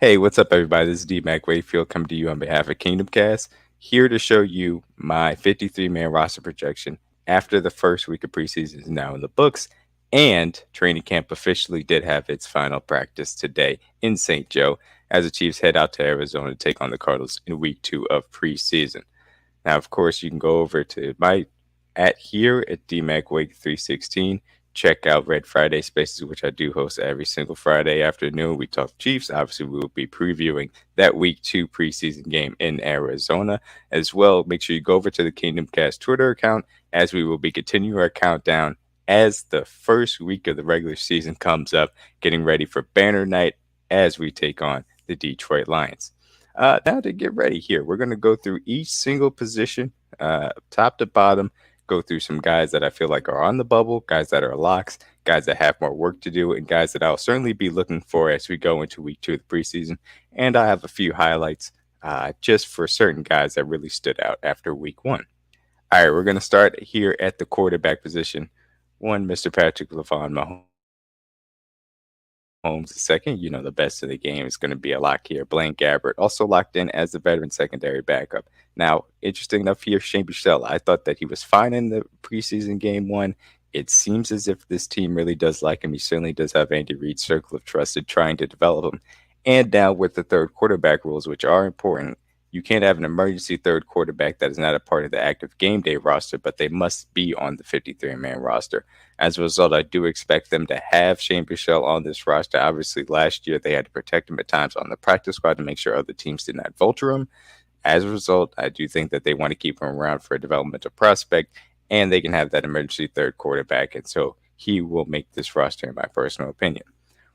Hey, what's up, everybody? This is DMac Wakefield coming to you on behalf of Kingdom Cast, here to show you my 53-man roster projection after the first week of preseason is now in the books, and training camp officially did have its final practice today in St. Joe as the Chiefs head out to Arizona to take on the Cardinals in week 2 of preseason. Now, of course, you can go over to my at here at DMac Wake 316. Check out Red Friday Spaces, which I do host every single Friday afternoon. We talk Chiefs. Obviously, we will be previewing that week 2 preseason game in Arizona as well. Make sure you go over to the Kingdom Cast Twitter account as we will be continuing our countdown as the first week of the regular season comes up, getting ready for Banner Night as we take on the Detroit Lions. Now to get ready here, we're going to go through each single position, top to bottom, go through some guys that I feel like are on the bubble, guys that are locks, guys that have more work to do, and guys that I'll certainly be looking for as we go into week 2 of the preseason. And I have a few highlights just for certain guys that really stood out after week 1. All right, we're going to start here at the quarterback position. One, Mr. Patrick LaVon Mahomes. Holmes the second, the best of the game is going to be a lock here. Blaine Gabbert also locked in as the veteran secondary backup. Now, interesting enough here, Shane Buechele, I thought that he was fine in the preseason game 1. It seems as if this team really does like him. He certainly does have Andy Reid's circle of trusted trying to develop him. And now with the third quarterback rules, which are important, you can't have an emergency third quarterback that is not a part of the active game day roster, but they must be on the 53-man roster. As a result, I do expect them to have Shane Buechele on this roster. Obviously, last year they had to protect him at times on the practice squad to make sure other teams did not vulture him. As a result, I do think that they want to keep him around for a developmental prospect, and they can have that emergency third quarterback, and so he will make this roster, in my personal opinion.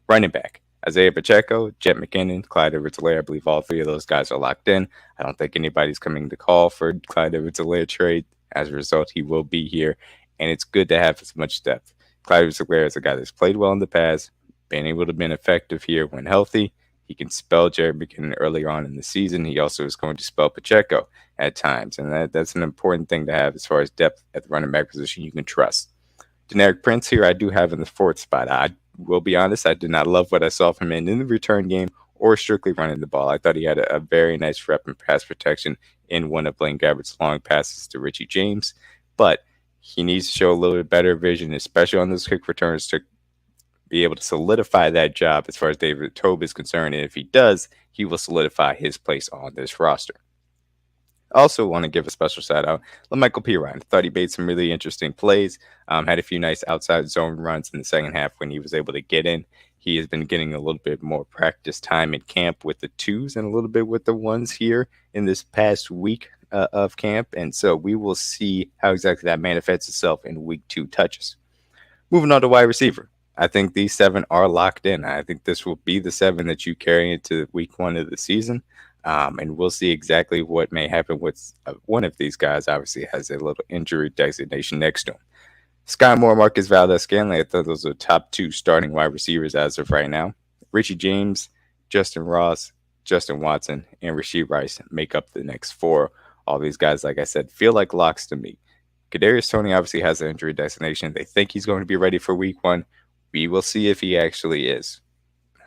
Running back. Isaiah Pacheco, Jet McKinnon, Clyde Edwards-Helaire. I believe all three of those guys are locked in. I don't think anybody's coming to call for Clyde Edwards-Helaire trade. As a result, he will be here, and it's good to have as much depth. Clyde Edwards-Helaire is a guy that's played well in the past, been able to be effective here when healthy. He can spell Jared McKinnon earlier on in the season. He also is going to spell Pacheco at times, and that's an important thing to have as far as depth at the running back position you can trust. Generic Prince here I do have in the fourth spot. I will be honest, I did not love what I saw from him in the return game or strictly running the ball. I thought he had a very nice rep in pass protection in one of Blaine Gabbert's long passes to Richie James, but he needs to show a little bit better vision, especially on those quick returns, to be able to solidify that job as far as David Tobe is concerned. And if he does, he will solidify his place on this roster. Also want to give a special shout out to Michael Pirine. Thought he made some really interesting plays. Had a few nice outside zone runs in the second half when he was able to get in. He has been getting a little bit more practice time in camp with the twos and a little bit with the ones here in this past week of camp. And so we will see how exactly that manifests itself in week 2 touches. Moving on to wide receiver. I think these 7 are locked in. I think this will be the 7 that you carry into week 1 of the season. And we'll see exactly what may happen with one of these guys. Obviously, has a little injury designation next to him. Sky Moore, Marcus Valdez-Scantling. I thought those are the top 2 starting wide receivers as of right now. Richie James, Justin Ross, Justin Watson, and Rashee Rice make up the next 4. All these guys, like I said, feel like locks to me. Kadarius Toney obviously has an injury designation. They think he's going to be ready for week 1. We will see if he actually is.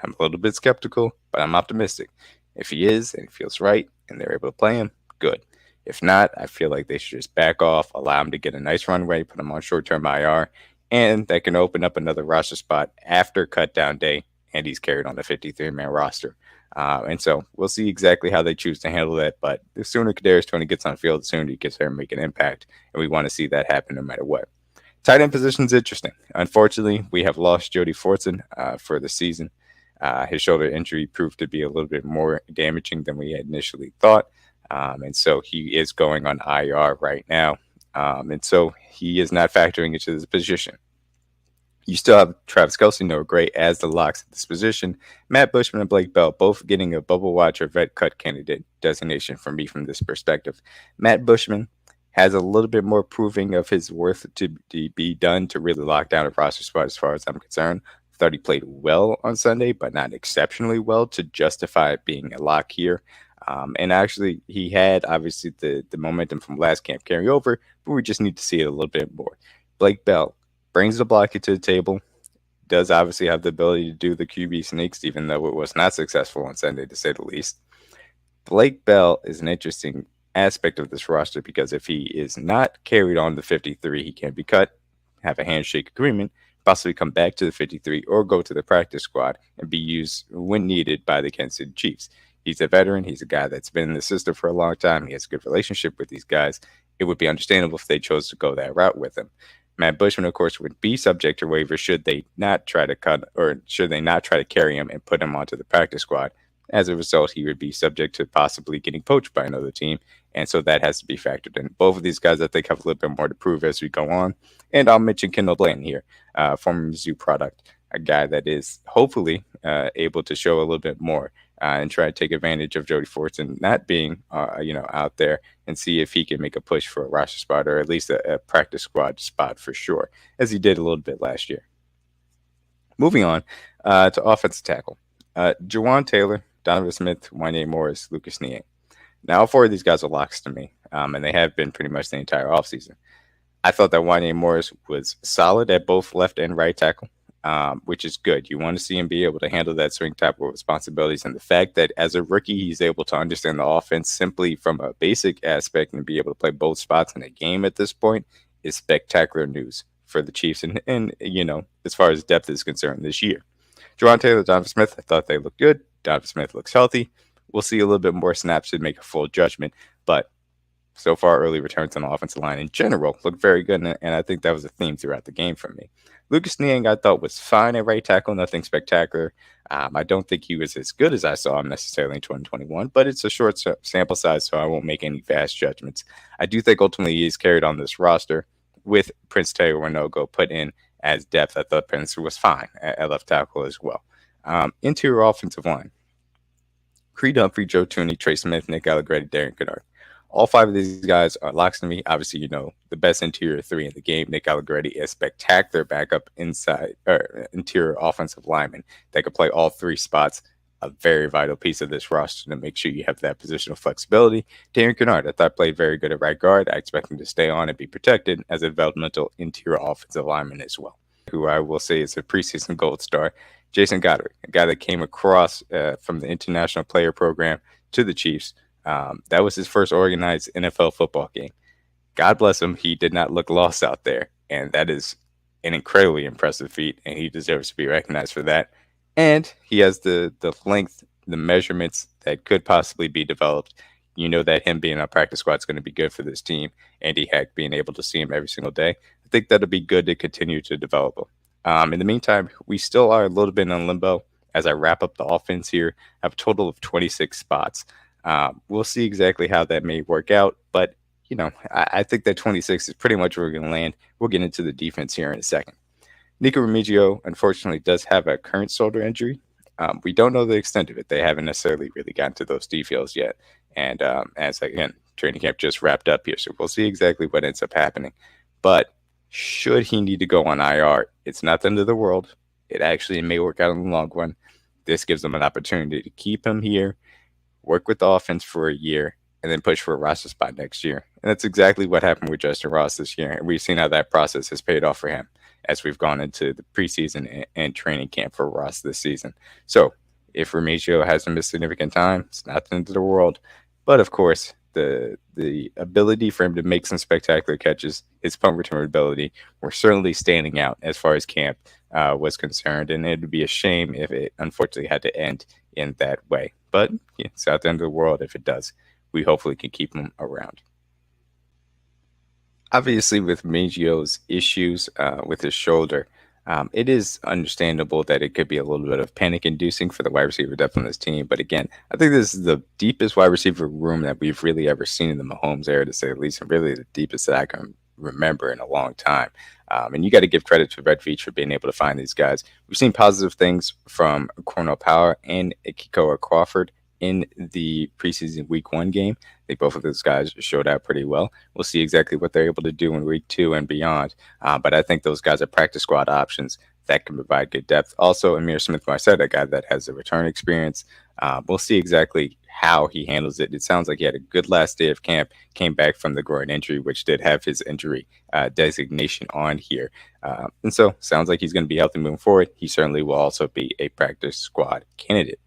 I'm a little bit skeptical, but I'm optimistic. If he is and it feels right and they're able to play him, good. If not, I feel like they should just back off, allow him to get a nice runway, put him on short-term IR, and that can open up another roster spot after cutdown day, and he's carried on the 53-man roster. And so we'll see exactly how they choose to handle that, but the sooner Kadarius Toney gets on the field, the sooner he gets there and make an impact, and we want to see that happen no matter what. Tight end position is interesting. Unfortunately, we have lost Jody Fortson for the season. His shoulder injury proved to be a little bit more damaging than we had initially thought. And so he is going on IR right now. And so he is not factoring into this position. You still have Travis Kelce, Noah Gray as the locks at this position. Matt Bushman and Blake Bell both getting a bubble watch or vet cut candidate designation from me from this perspective. Matt Bushman has a little bit more proving of his worth to be done to really lock down a roster spot as far as I'm concerned. Thought he played well on Sunday, but not exceptionally well to justify it being a lock here. And actually, he had obviously the momentum from last camp carry over, but we just need to see it a little bit more. Blake Bell brings the blocking to the table, does obviously have the ability to do the QB sneaks, even though it was not successful on Sunday, to say the least. Blake Bell is an interesting aspect of this roster because if he is not carried on the 53, he can be cut, have a handshake agreement, possibly come back to the 53 or go to the practice squad and be used when needed by the Kansas City Chiefs. He's a veteran. He's a guy that's been in the system for a long time. He has a good relationship with these guys. It would be understandable if they chose to go that route with him. Matt Bushman, of course, would be subject to waivers should they not try to cut or should they not try to carry him and put him onto the practice squad. As a result, he would be subject to possibly getting poached by another team. And so that has to be factored in. Both of these guys, I think, have a little bit more to prove as we go on. And I'll mention Kendall Blanton here, former Mizzou product, a guy that is hopefully able to show a little bit more and try to take advantage of Jody Fortson not being, out there and see if he can make a push for a roster spot or at least a practice squad spot for sure, as he did a little bit last year. Moving on to offensive tackle. Jawan Taylor, Donovan Smith, Wanye Morris, Lucas Niang. Now, all four of these guys are locks to me, and they have been pretty much the entire offseason. I thought that Wanye Morris was solid at both left and right tackle, which is good. You want to see him be able to handle that swing type of responsibilities. And the fact that as a rookie, he's able to understand the offense simply from a basic aspect and be able to play both spots in a game at this point is spectacular news for the Chiefs. And as far as depth is concerned this year. Jawan Taylor, Donovan Smith, I thought they looked good. Donovan Smith looks healthy. We'll see a little bit more snaps to make a full judgment. But so far, early returns on the offensive line in general look very good, and I think that was a theme throughout the game for me. Lucas Niang, I thought, was fine at right tackle, nothing spectacular. I don't think he was as good as I saw him necessarily in 2021, but it's a short sample size, so I won't make any fast judgments. I do think ultimately he's carried on this roster with Prince Taiwo put in as depth. I thought Prince was fine at left tackle as well. Interior offensive line. Creed Humphrey, Joe Tooney, Trey Smith, Nick Allegretti, Darren Kennard. All five of these guys are locks to me. Obviously, the best interior three in the game. Nick Allegretti is spectacular backup interior offensive lineman that could play all three spots. A very vital piece of this roster to make sure you have that positional flexibility. Darren Kennard, I thought played very good at right guard. I expect him to stay on and be protected as a developmental interior offensive lineman as well. Who I will say is a preseason gold star. Jason Goddard, a guy that came across from the International Player Program to the Chiefs. That was his first organized NFL football game. God bless him. He did not look lost out there. And that is an incredibly impressive feat. And he deserves to be recognized for that. And he has the length, the measurements that could possibly be developed. You know that him being on practice squad is going to be good for this team. Andy Heck being able to see him every single day. I think that'll be good to continue to develop him. In the meantime, we still are a little bit in limbo as I wrap up the offense here. I have a total of 26 spots. We'll see exactly how that may work out. But, I think that 26 is pretty much where we're going to land. We'll get into the defense here in a second. Nico Remigio, unfortunately, does have a current shoulder injury. We don't know the extent of it. They haven't necessarily really gotten to those details yet. And training camp just wrapped up here. So we'll see exactly what ends up happening. But should he need to go on IR, it's not the end of the world. It actually may work out in the long run. This gives them an opportunity to keep him here, work with the offense for a year, and then push for a roster spot next year. And that's exactly what happened with Justin Ross this year. And we've seen how that process has paid off for him as we've gone into the preseason and training camp for Ross this season. So if Remigio hasn't missed significant time, it's not the end of the world. But of course, the ability for him to make some spectacular catches, his punt return ability, were certainly standing out as far as camp was concerned. And it would be a shame if it unfortunately had to end in that way. But it's not the end of the world if it does. We hopefully can keep him around. Obviously, with Remigio's issues with his shoulder, it is understandable that it could be a little bit of panic-inducing for the wide receiver depth on this team. But again, I think this is the deepest wide receiver room that we've really ever seen in the Mahomes era, to say the least, and really the deepest that I can remember in a long time. And you got to give credit to Red Veach for being able to find these guys. We've seen positive things from Cornell Power and Akikoa Crawford in the preseason week 1 game. I think both of those guys showed out pretty well. We'll see exactly what they're able to do in week 2 and beyond. But I think those guys are practice squad options that can provide good depth. Also, Amir Smith-Marset, a guy that has a return experience. We'll see exactly how he handles it. It sounds like he had a good last day of camp, came back from the groin injury, which did have his injury designation on here. And so sounds like he's going to be healthy moving forward. He certainly will also be a practice squad candidate.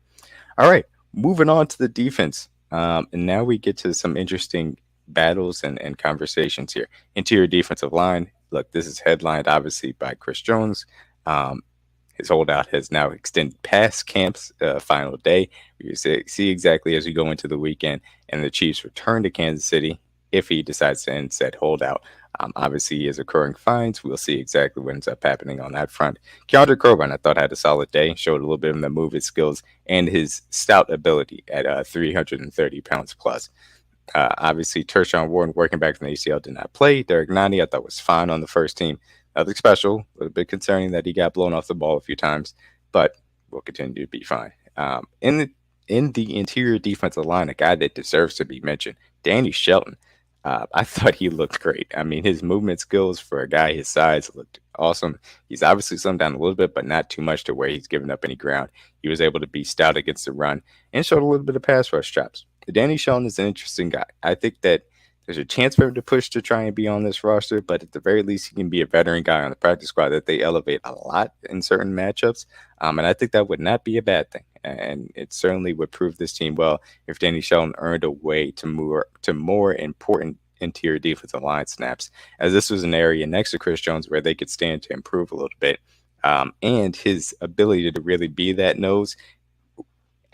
All right, moving on to the defense. And now we get to some interesting battles and conversations here. Interior defensive line. Look, this is headlined obviously by Chris Jones. His holdout has now extended past camp's final day. We see exactly as we go into the weekend and the Chiefs return to Kansas City if he decides to end said holdout. Obviously, he is incurring fines. We'll see exactly what ends up happening on that front. Keandre Coburn, I thought, had a solid day, showed a little bit of the movement skills and his stout ability at 330 pounds plus. Obviously, Tershawn Wharton, working back from the ACL, did not play. Derek Nani, I thought, was fine on the first team. Nothing special. A little bit concerning that he got blown off the ball a few times, but will continue to be fine. In the interior defensive line, a guy that deserves to be mentioned, Danny Shelton. I thought he looked great. I mean, his movement skills for a guy his size looked awesome. He's obviously slowed down a little bit, but not too much to where he's giving up any ground. He was able to be stout against the run and showed a little bit of pass rush chops. Danny Shelton is an interesting guy. I think that there's a chance for him to push to try and be on this roster, but at the very least, he can be a veteran guy on the practice squad that they elevate a lot in certain matchups. And I think that would not be a bad thing. And it certainly would prove this team well if Danny Shelton earned a way to more important interior defensive line snaps, as this was an area next to Chris Jones where they could stand to improve a little bit. And his ability to really be that nose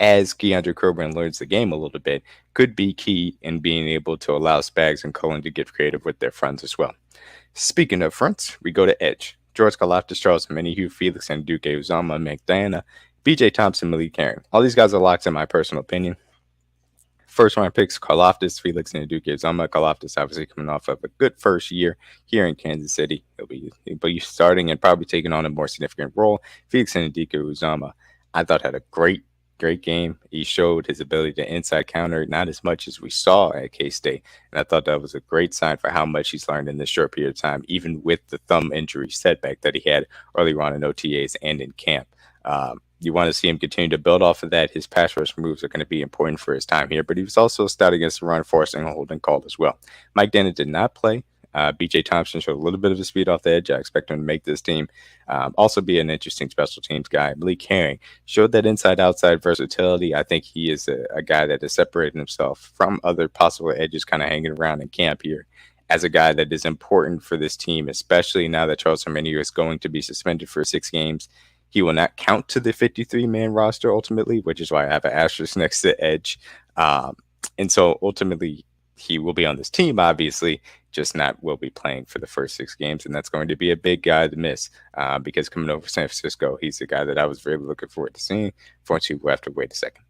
as Keandre Coburn learns the game a little bit could be key in being able to allow Spags and Cullen to get creative with their fronts as well. Speaking of fronts, we go to edge. George Karlaftis, Charles Omenihu, Felix and Duke Uzama, McDana, BJ Thompson, Malik Herring. All these guys are locks in my personal opinion. First round picks, Karlaftis, Felix, and Duke Uzama. Karlaftis obviously coming off of a good first year here in Kansas City. He'll be starting and probably taking on a more significant role. Felix and Duke Uzama, I thought, had a great game. He showed his ability to inside counter, not as much as we saw at K-State. And I thought that was a great sign for how much he's learned in this short period of time, even with the thumb injury setback that he had early on in OTAs and in camp. You want to see him continue to build off of that. His pass rush moves are going to be important for his time here, but he was also stout against the run, forcing a holding call as well. Mike Dana did not play. BJ Thompson showed a little bit of the speed off the edge. I expect him to make this team. Also be an interesting special teams guy. Malik Herring showed that inside-outside versatility. I think he is a guy that has separated himself from other possible edges kind of hanging around in camp here as a guy that is important for this team, especially now that Charles Omenihu is going to be suspended for 6 games. He will not count to the 53-man roster ultimately, which is why I have an asterisk next to edge. And so ultimately, he will be on this team, obviously, just not will be playing for the first 6 games. And that's going to be a big guy to miss because coming over San Francisco, he's a guy that I was really looking forward to seeing. Unfortunately, we'll have to wait a second.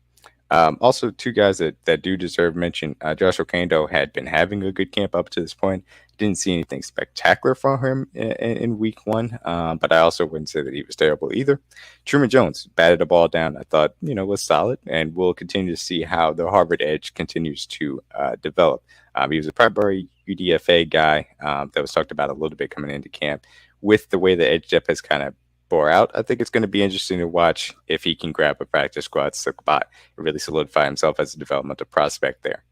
Also, 2 guys that do deserve mention. Josh Okando had been having a good camp up to this point. Didn't see anything spectacular from him in week 1, but I also wouldn't say that he was terrible either. Truman Jones batted the ball down. I thought, was solid, and we'll continue to see how the Harvard edge continues to develop. He was a primary UDFA guy that was talked about a little bit coming into camp. With the way the edge depth has kind of bore out, I think it's going to be interesting to watch if he can grab a practice squad spot and really solidify himself as a developmental prospect there.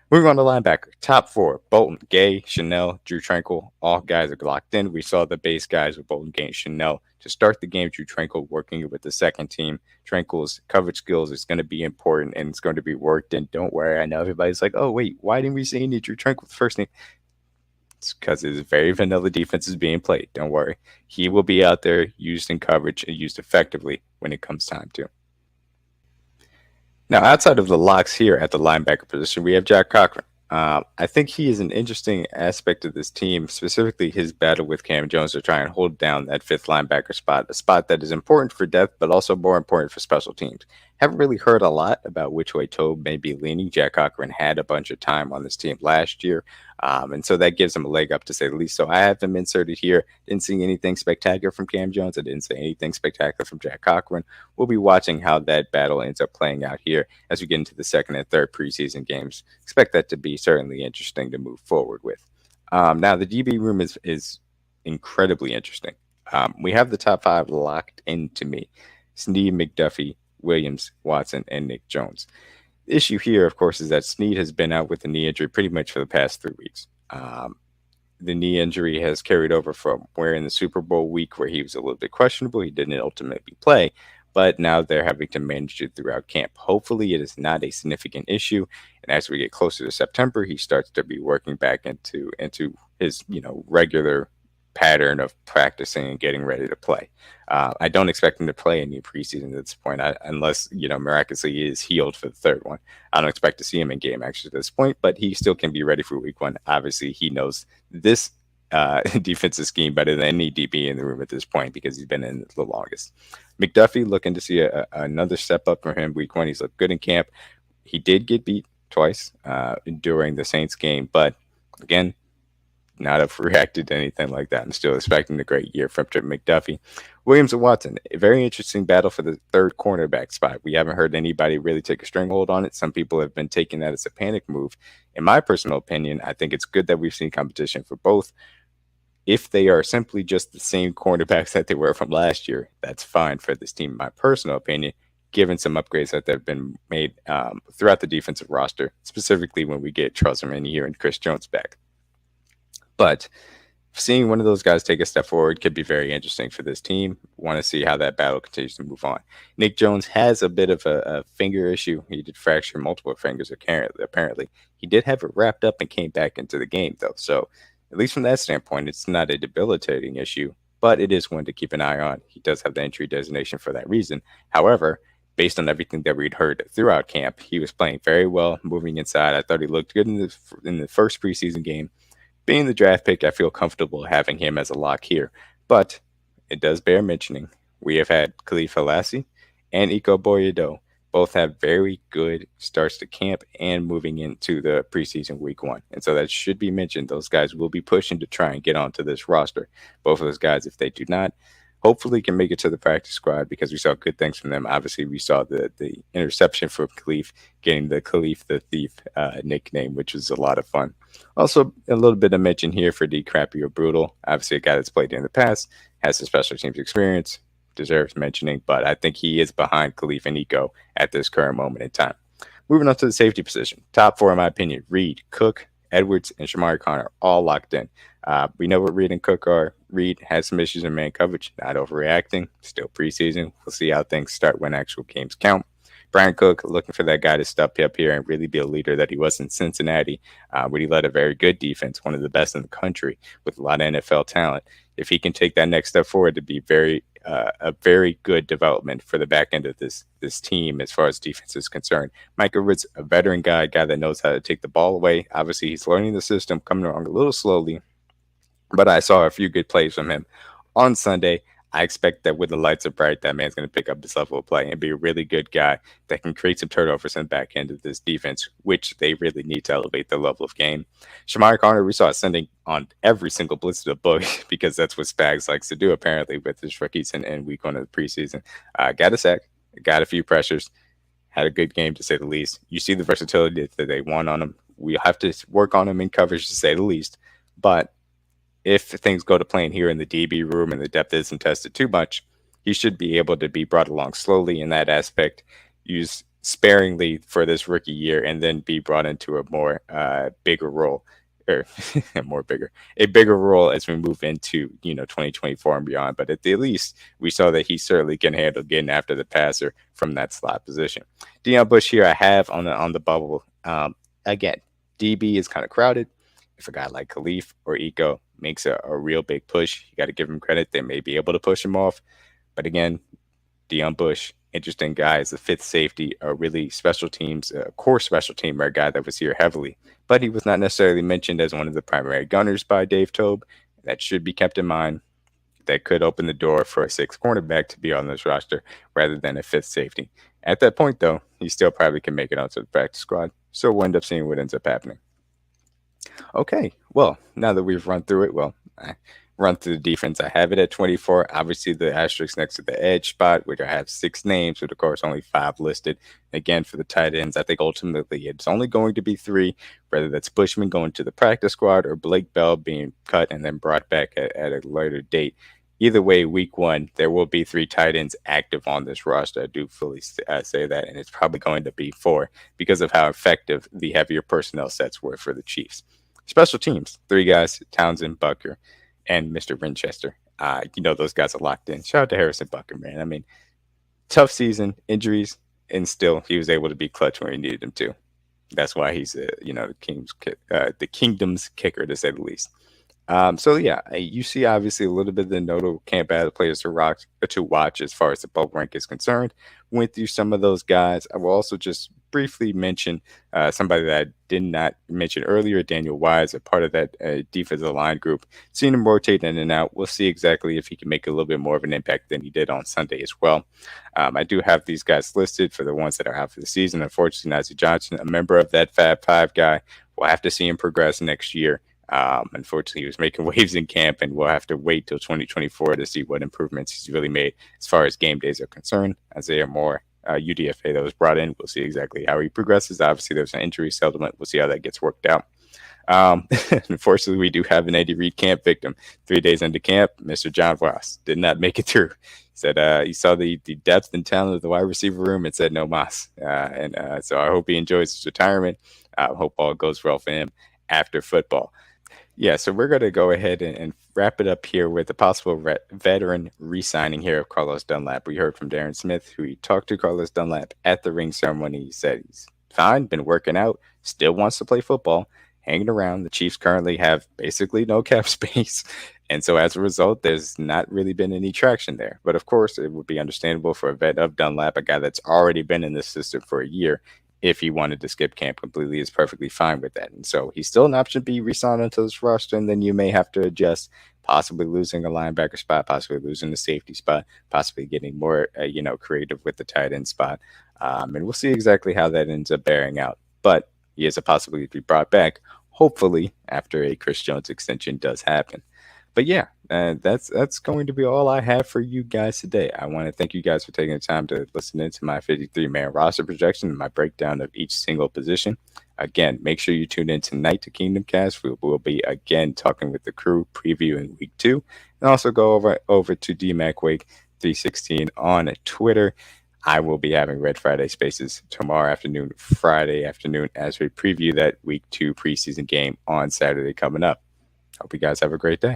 Moving on to linebacker, top 4, Bolton, Gay, Chanel, Drew Tranquil. All guys are locked in. We saw the base guys with Bolton, Gay, and Chanel to start the game. Drew Tranquil working with the second team. Tranquil's coverage skills is going to be important, and it's going to be worked in. Don't worry. I know everybody's like, oh, wait, why didn't we see any Drew Tranquil first name? It's because his very vanilla defense is being played. Don't worry. He will be out there used in coverage and used effectively when it comes time to. Now, outside of the locks here at the linebacker position, we have Jack Cochran. I think he is an interesting aspect of this team, specifically his battle with Cam Jones to try and hold down that 5th linebacker spot, a spot that is important for depth, but also more important for special teams. Haven't really heard a lot about which way Tobe may be leaning. Jack Cochran had a bunch of time on this team last year, and so that gives him a leg up to say the least. So I have him inserted here. Didn't see anything spectacular from Cam Jones. I didn't see anything spectacular from Jack Cochran. We'll be watching how that battle ends up playing out here as we get into the 2nd and 3rd preseason games. Expect that to be certainly interesting to move forward with. Now, the DB room is incredibly interesting. We have the top 5 locked into me. Snead, McDuffie, Williams, Watson, and Nick Jones. The issue here, of course, is that Snead has been out with a knee injury pretty much for the past 3 weeks. The knee injury has carried over from where in the Super Bowl week where he was a little bit questionable. He didn't ultimately play, but now they're having to manage it throughout camp. Hopefully, it is not a significant issue, and as we get closer to September, he starts to be working back into his regular pattern of practicing and getting ready to play. I don't expect him to play any preseason at this point, unless miraculously he is healed for the third one. I don't expect to see him in game actually at this point, but he still can be ready for week one. Obviously, he knows this defensive scheme better than any DB in the room at this point because he's been in it the longest. McDuffie looking to see another step up for him week one. He's looked good in camp. He did get beat twice during the Saints game, but again, not have reacted to anything like that. I'm still expecting a great year from Trip McDuffie. Williams and Watson, a very interesting battle for the third cornerback spot. We haven't heard anybody really take a stranglehold on it. Some people have been taking that as a panic move. In my personal opinion, I think it's good that we've seen competition for both. If they are simply just the same cornerbacks that they were from last year, that's fine for this team, in my personal opinion, given some upgrades that have been made throughout the defensive roster, specifically when we get Truzerman here and Chris Jones back. But seeing one of those guys take a step forward could be very interesting for this team. Want to see how that battle continues to move on. Nick Jones has a bit of a finger issue. He did fracture multiple fingers, apparently. He did have it wrapped up and came back into the game, though. So at least from that standpoint, it's not a debilitating issue, but it is one to keep an eye on. He does have the injury designation for that reason. However, based on everything that we'd heard throughout camp, he was playing very well, moving inside. I thought he looked good in the first preseason game. Being the draft pick, I feel comfortable having him as a lock here. But it does bear mentioning, we have had Khalifa Lassie and Iko Boyedo both have very good starts to camp and moving into the preseason week one. And so that should be mentioned. Those guys will be pushing to try and get onto this roster. Both of those guys, if they do not, hopefully can make it to the practice squad because we saw good things from them. Obviously, we saw the interception from Khalif, getting the Khalif the Thief nickname, which was a lot of fun. Also, a little bit of mention here for D. Crappy or Brutal. Obviously, a guy that's played in the past, has some special teams experience, deserves mentioning, but I think he is behind Khalif and Eco at this current moment in time. Moving on to the safety position. Top four, in my opinion, Reed, Cook, Edwards, and Shamari Connor, all locked in. We know what Reed and Cook are. Reed has some issues in man coverage, not overreacting, still preseason. We'll see how things start when actual games count. Brian Cook, looking for that guy to step up here and really be a leader that he was in Cincinnati, where he led a very good defense, one of the best in the country, with a lot of NFL talent. If he can take that next step forward, to be a very good development for the back end of this team as far as defense is concerned. Mike Edwards, a veteran guy that knows how to take the ball away. Obviously, he's learning the system, coming along a little slowly, but I saw a few good plays from him on Sunday. I expect that when the lights are bright, that man's going to pick up his level of play and be a really good guy that can create some turnovers in the back end of this defense, which they really need to elevate the level of game. Shamari Connor, we saw sending on every single blitz to the book because that's what Spags likes to do, apparently, with his rookies in week one of the preseason. Got a sack, got a few pressures, had a good game to say the least. You see the versatility that they want on him. We'll have to work on him in coverage to say the least, but if things go to plan here in the DB room and the depth isn't tested too much, he should be able to be brought along slowly in that aspect, used sparingly for this rookie year, and then be brought into a more bigger role, or a bigger role as we move into 2024 and beyond. But at the least, we saw that he certainly can handle getting after the passer from that slot position. Deion Bush here I have on the bubble. Again, DB is kind of crowded. If a guy like Khalif or Eco makes a real big push, you got to give him credit. They may be able to push him off. But again, Deion Bush, interesting guy, is the fifth safety, a really special teams, core special teamer, guy that was here heavily. But he was not necessarily mentioned as one of the primary gunners by Dave Tobe. That should be kept in mind. That could open the door for a sixth cornerback to be on this roster rather than a fifth safety. At that point, though, he still probably can make it onto the practice squad. So we'll end up seeing what ends up happening. Okay, well, now that we've run through it, I run through the defense. I have it at 24. Obviously, the asterisk next to the edge spot, which I have 6 names, but of course, only 5 listed. Again, for the tight ends, I think ultimately it's only going to be 3, whether that's Bushman going to the practice squad or Blake Bell being cut and then brought back at a later date. either way, week one, there will be 3 tight ends active on this roster. I do fully say that, and it's probably going to be 4 because of how effective the heavier personnel sets were for the Chiefs. Special teams, 3 guys, Townsend, Bucker, and Mr. Winchester. Those guys are locked in. Shout out to Harrison Bucker, man. I mean, tough season, injuries, and still he was able to be clutch when he needed him to. That's why he's the kingdom's kicker, to say the least. So yeah, you see obviously a little bit of the notable camp battle players to watch as far as the bowl rank is concerned. Went through some of those guys. I will also just briefly mention somebody that I did not mention earlier, Daniel Wise, a part of that defensive line group. Seeing him rotate in and out. We'll see exactly if he can make a little bit more of an impact than he did on Sunday as well. I do have these guys listed for the ones that are out for the season. Unfortunately, Najee Johnson, a member of that Fab Five guy, we'll have to see him progress next year. Unfortunately, he was making waves in camp, and we'll have to wait till 2024 to see what improvements he's really made as far as game days are concerned. Isaiah Moore, UDFA that was brought in, we'll see exactly how he progresses. Obviously, there's an injury settlement. We'll see how that gets worked out. Unfortunately, we do have an Andy Reid camp victim. 3 days into camp, Mr. John Ross did not make it through. He said he saw the depth and talent of the wide receiver room and said no mas. So I hope he enjoys his retirement. I hope all goes well for him after football. Yeah, so we're going to go ahead and wrap it up here with a possible veteran re-signing here of Carlos Dunlap. We heard from Darren Smith, who he talked to Carlos Dunlap at the ring ceremony. He said he's fine, been working out, still wants to play football, hanging around. The Chiefs currently have basically no cap space. And so as a result, there's not really been any traction there. But of course, it would be understandable for a vet of Dunlap, a guy that's already been in this system for a year. If he wanted to skip camp completely, is perfectly fine with that. And so he's still an option to be re-signed onto this roster, and then you may have to adjust, possibly losing a linebacker spot, possibly losing the safety spot, possibly getting more, creative with the tight end spot. And we'll see exactly how that ends up bearing out. But he has a possibility to be brought back, hopefully, after a Chris Jones extension does happen. But yeah, that's going to be all I have for you guys today. I want to thank you guys for taking the time to listen into my 53-man roster projection and my breakdown of each single position. Again, make sure you tune in tonight to Kingdom Cast. We'll be again talking with the crew, previewing week 2, and also go over to DMac Wake 316 on Twitter. I will be having Red Friday Spaces tomorrow afternoon, Friday afternoon, as we preview that week 2 preseason game on Saturday coming up. Hope you guys have a great day.